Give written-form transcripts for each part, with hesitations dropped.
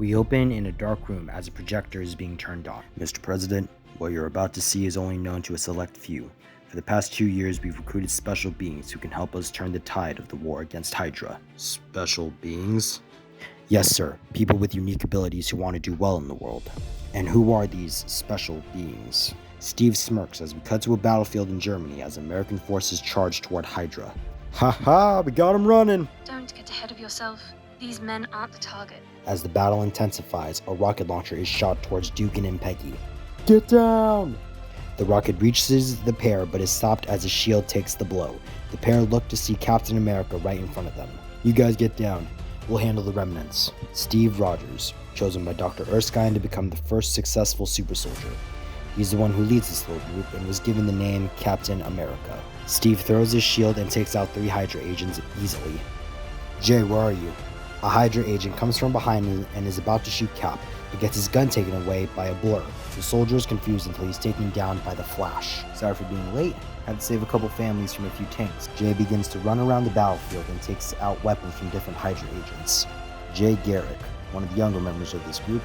We open in a dark room as a projector is being turned on. Mr. President, what you're about to see is only known to a select few. For the past 2 years, we've recruited special beings who can help us turn the tide of the war against Hydra. Special beings? Yes, sir. People with unique abilities who want to do well in the world. And who are these special beings? Steve smirks as we cut to a battlefield in Germany as American forces charge toward Hydra. Ha ha, we got him running! Don't get ahead of yourself. These men aren't the target. As the battle intensifies, a rocket launcher is shot towards Dugan and Peggy. Get down! The rocket reaches the pair but is stopped as a shield takes the blow. The pair look to see Captain America right in front of them. You guys get down. We'll handle the remnants. Steve Rogers, chosen by Dr. Erskine to become the first successful super soldier. He's the one who leads this little group and was given the name Captain America. Steve throws his shield and takes out 3 Hydra agents easily. Jay, where are you? A Hydra agent comes from behind him and is about to shoot Cap, but gets his gun taken away by a blur. The soldier is confused until he's taken down by the Flash. Sorry for being late. Had to save a couple families from a few tanks. Jay begins to run around the battlefield and takes out weapons from different Hydra agents. Jay Garrick, one of the younger members of this group.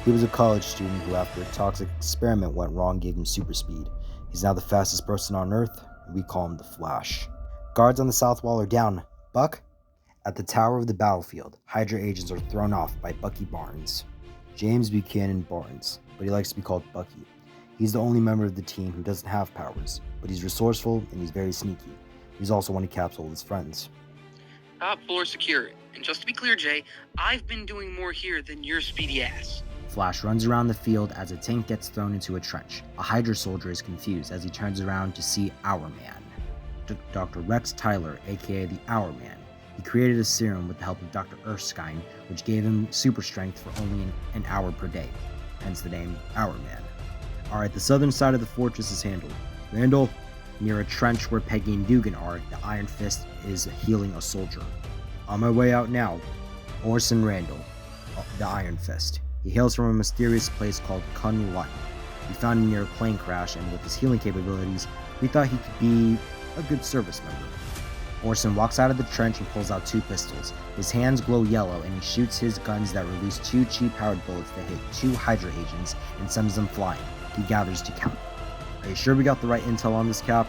He was a college student who, after a toxic experiment went wrong, gave him super speed. He's now the fastest person on Earth, and we call him the Flash. Guards on the south wall are down. Buck? At the tower of the battlefield, Hydra agents are thrown off by Bucky Barnes. James Buchanan Barnes, but he likes to be called Bucky. He's the only member of the team who doesn't have powers, but he's resourceful and he's very sneaky. He's also one of Cap's oldest friends. Top floor secure. And just to be clear, Jay, I've been doing more here than your speedy ass. Flash runs around the field as a tank gets thrown into a trench. A Hydra soldier is confused as he turns around to see Our Man. Dr. Rex Tyler, aka the Our Man. He created a serum with the help of Dr. Erskine, which gave him super strength for only an hour per day, hence the name Our Man. Alright, the southern side of the fortress is handled. Randall, near a trench where Peggy and Dugan are, the Iron Fist is healing a soldier. On my way out now, Orson Randall, the Iron Fist. He hails from a mysterious place called Kun Lun. We found him near a plane crash, and with his healing capabilities, we thought he could be a good service member. Orson walks out of the trench and pulls out 2 pistols. His hands glow yellow and he shoots his guns that release 2 cheap-powered bullets that hit 2 Hydra agents and sends them flying. He gathers to count. Are you sure we got the right intel on this, Cap?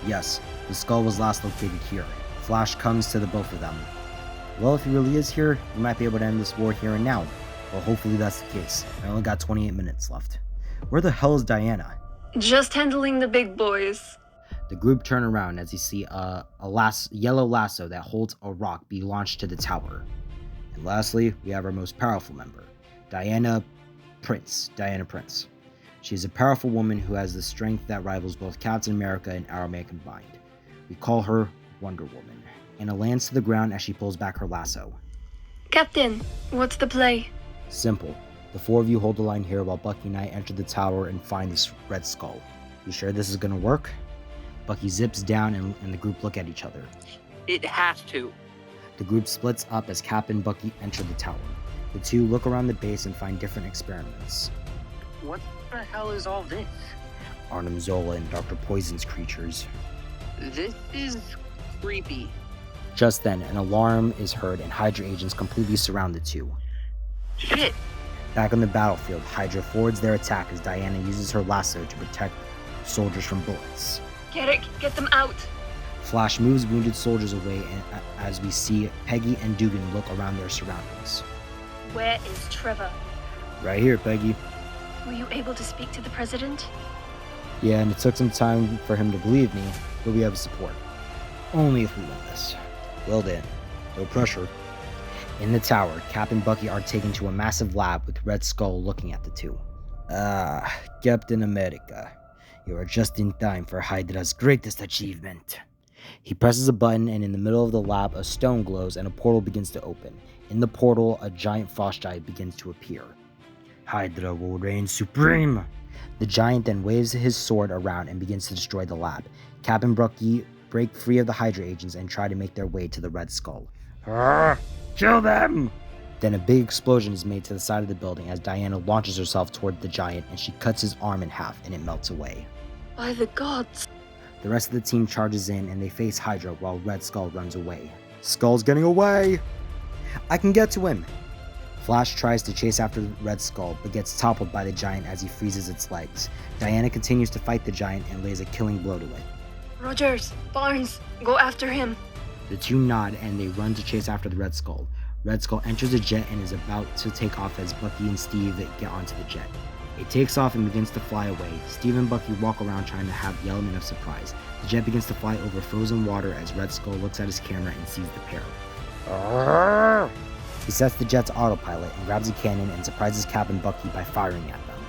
Yes, the skull was last located here. Flash comes to the both of them. Well, if he really is here, we might be able to end this war here and now. Well, hopefully that's the case. I only got 28 minutes left. Where the hell is Diana? Just handling the big boys. The group turn around as they see a yellow lasso that holds a rock be launched to the tower. And lastly, we have our most powerful member, Diana Prince. She is a powerful woman who has the strength that rivals both Captain America and Our Man combined. We call her Wonder Woman. Anna lands to the ground as she pulls back her lasso. Captain, what's the play? Simple. The 4 of you hold the line here while Bucky and I enter the tower and find this Red Skull. You sure this is gonna work? Bucky zips down and the group look at each other. It has to. The group splits up as Cap and Bucky enter the tower. The 2 look around the base and find different experiments. What the hell is all this? Arnim Zola and Dr. Poison's creatures. This is creepy. Just then, an alarm is heard and Hydra agents completely surround the 2. Shit! Back on the battlefield, Hydra forwards their attack as Diana uses her lasso to protect soldiers from bullets. Garrick, get them out! Flash moves wounded soldiers away as we see Peggy and Dugan look around their surroundings. Where is Trevor? Right here, Peggy. Were you able to speak to the president? Yeah, and it took some time for him to believe me, but we have his support. Only if we win this. Well then, no pressure. In the tower, Cap and Bucky are taken to a massive lab with Red Skull looking at the 2. Captain America. You are just in time for Hydra's greatest achievement. He presses a button and in the middle of the lab a stone glows and a portal begins to open. In the portal, a giant frost giant begins to appear. Hydra will reign supreme! The giant then waves his sword around and begins to destroy the lab. Cap and Bucky break free of the Hydra agents and try to make their way to the Red Skull. Kill them! Then a big explosion is made to the side of the building as Diana launches herself toward the giant and she cuts his arm in half and it melts away. By the gods. The rest of the team charges in and they face Hydra while Red Skull runs away. Skull's getting away! I can get to him! Flash tries to chase after Red Skull, but gets toppled by the giant as he freezes its legs. Diana continues to fight the giant and lays a killing blow to it. Rogers, Barnes, go after him. The two nod and they run to chase after the Red Skull. Red Skull enters the jet and is about to take off as Bucky and Steve get onto the jet. It takes off and begins to fly away. Steve and Bucky walk around trying to have the element of surprise. The jet begins to fly over frozen water as Red Skull looks at his camera and sees the pair. He sets the jet's autopilot and grabs a cannon and surprises Captain Bucky by firing at them.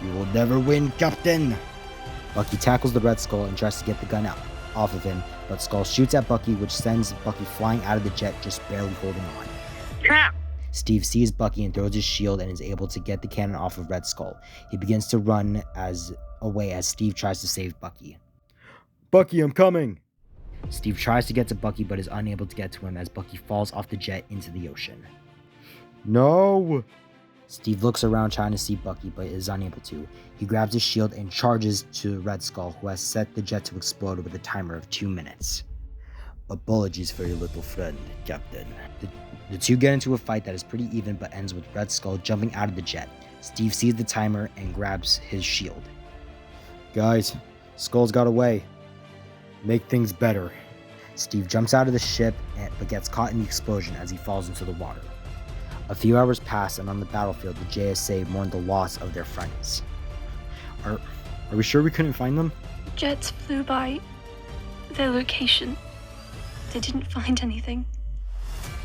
"You will never win, Captain!" Bucky tackles the Red Skull and tries to get the gun out off of him, but Skull shoots at Bucky, which sends Bucky flying out of the jet, just barely holding on. Cap! Steve sees Bucky and throws his shield and is able to get the cannon off of Red Skull. He begins to run away as Steve tries to save Bucky. "Bucky, I'm coming!" Steve tries to get to Bucky but is unable to get to him as Bucky falls off the jet into the ocean. "No!" Steve looks around trying to see Bucky but is unable to. He grabs his shield and charges to Red Skull, who has set the jet to explode with a timer of 2 minutes. "Apologies for your little friend, Captain." The two get into a fight that is pretty even but ends with Red Skull jumping out of the jet. Steve sees the timer and grabs his shield. "Guys, Skull's got away. Make things better." Steve jumps out of the ship but gets caught in the explosion as he falls into the water. A few hours pass and on the battlefield the JSA mourn the loss of their friends. Are we sure we couldn't find them? Jets flew by their location. They didn't find anything.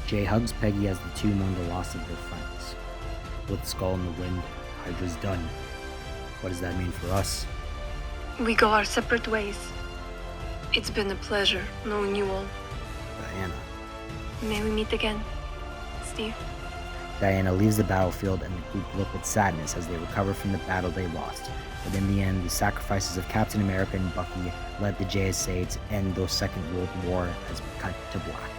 Jay hugs Peggy as the two mourn the loss of their friends. With Skull in the wind, Hydra's done. What does that mean for us? We go our separate ways. It's been a pleasure knowing you all. Diana. May we meet again, Steve. Diana leaves the battlefield and the group look with sadness as they recover from the battle they lost. But in the end, the sacrifices of Captain America and Bucky led the JSA to end the Second World War as we cut to black.